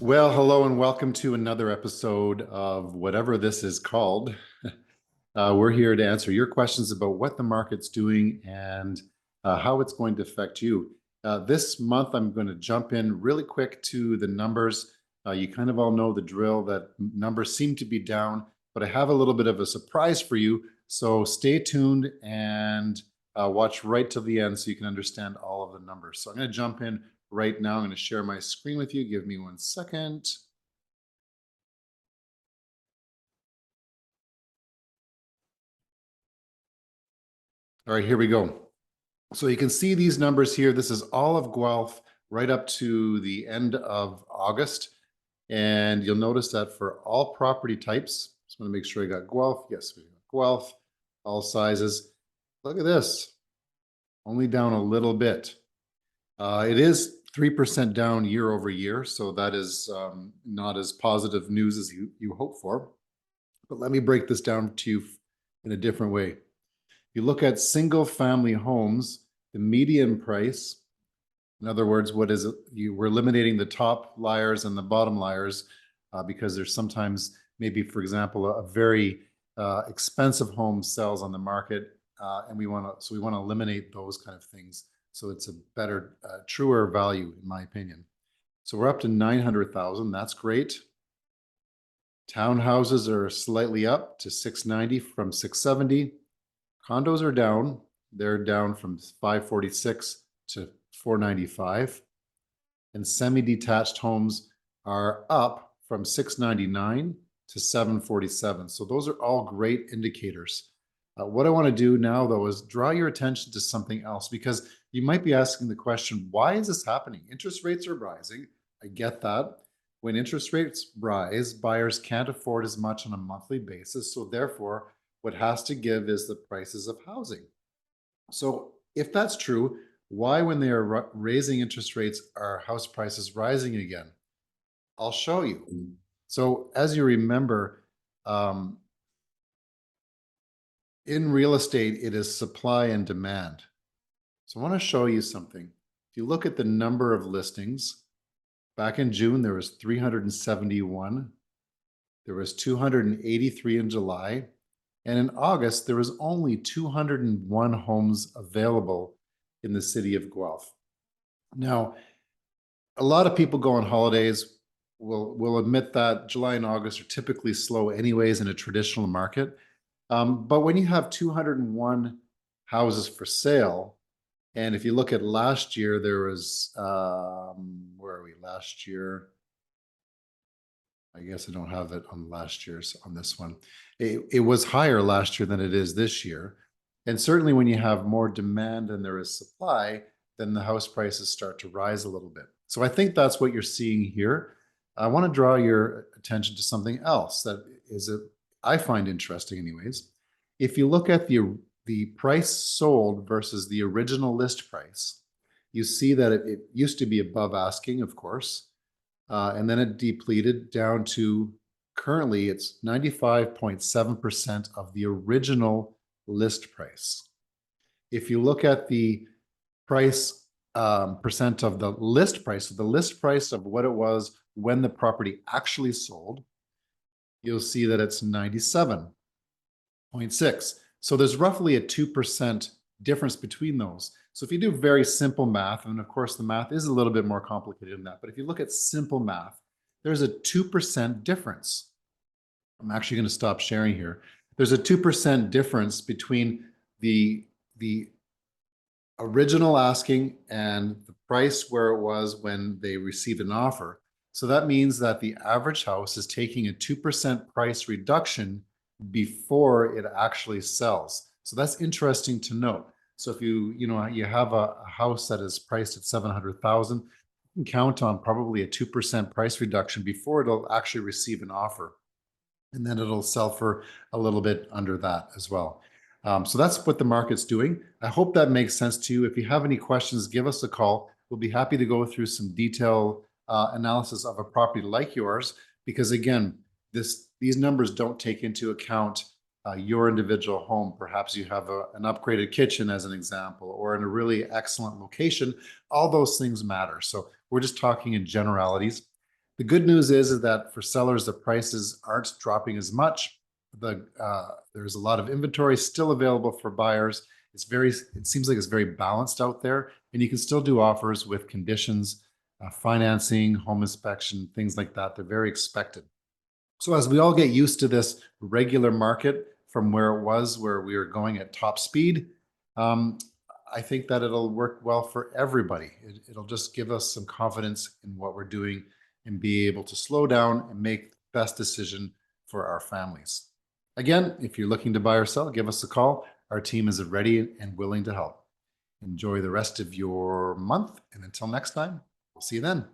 Well, hello and welcome to another episode of whatever this is called. We're here to answer your questions about what the market's doing and how it's going to affect you. This month, I'm going to jump in really quick to the numbers. You kind of all know the drill that numbers seem to be down, but I have a little bit of a surprise for you. So stay tuned and watch right till the end so you can understand all of the numbers. So I'm going to jump in right now. I'm going to share my screen with you. Give me 1 second. All right, here we go. So you can see these numbers here. This is all of Guelph right up to the end of August. And you'll notice that for all property types, just want to make sure I got Guelph. Yes, we got Guelph, all sizes. Look at this, only down a little bit. It is 3% down year over year. So that is not as positive news as you hope for. But let me break this down to you in a different way. You look at single family homes, the median price, in other words, what is it? We're eliminating the top liars and the bottom liars because there's sometimes maybe, for example, a very expensive home sells on the market and we want to eliminate those kind of things. So it's a better, truer value in my opinion. So we're up to 900,000. That's great. Townhouses are slightly up to 690 from 670. Condos are down. They're down from 546 to 495. And semi-detached homes are up from 699 to 747. So those are all great indicators. What I want to do now, though, is draw your attention to something else, because you might be asking the question, why is this happening? Interest rates are rising. I get that. When interest rates rise, buyers can't afford as much on a monthly basis. So therefore, what has to give is the prices of housing. So if that's true, why, when they are raising interest rates, are house prices rising again? I'll show you. So as you remember, in real estate, it is supply and demand. So I want to show you something. If you look at the number of listings, back in June, there was 371. There was 283 in July. And in August, there was only 201 homes available in the city of Guelph. Now, a lot of people go on holidays. Will admit that July and August are typically slow anyways in a traditional market. But when you have 201 houses for sale, and if you look at last year, there was, where are we last year? I guess I don't have it on last year's on this one. It was higher last year than it is this year. And certainly when you have more demand than there is supply, then the house prices start to rise a little bit. So I think that's what you're seeing here. I want to draw your attention to something else that I find interesting anyways. If you look at the price sold versus the original list price, you see that it used to be above asking, of course. And then it depleted down to currently it's 95.7% of the original list price. If you look at the price percent of the list price, so the list price of what it was when the property actually sold, you'll see that it's 97.6. So there's roughly a 2% difference between those. So if you do very simple math, and of course the math is a little bit more complicated than that, but if you look at simple math, there's a 2% difference. I'm actually going to stop sharing here. There's a 2% difference between the original asking and the price where it was when they received an offer. So that means that the average house is taking a 2% price reduction before it actually sells. So that's interesting to note. So if you have a house that is priced at 700,000, you can count on probably a 2% price reduction before it'll actually receive an offer. And then it'll sell for a little bit under that as well. So that's what the market's doing. I hope that makes sense to you. If you have any questions, give us a call. We'll be happy to go through some detailed analysis of a property like yours, because again, these numbers don't take into account your individual home. Perhaps you have an upgraded kitchen as an example, or in a really excellent location. All those things matter. So we're just talking in generalities. The good news is that for sellers, the prices aren't dropping as much. There's a lot of inventory still available for buyers. It seems like it's very balanced out there, and you can still do offers with conditions, financing, home inspection, things like that. They're very expected. So as we all get used to this regular market from where it was, where we were going at top speed, um, I think that it'll work well for everybody. It'll just give us some confidence in what we're doing and be able to slow down and make the best decision for our families. Again, if you're looking to buy or sell, give us a call. Our team is ready and willing to help. Enjoy the rest of your month. And until next time, we'll see you then.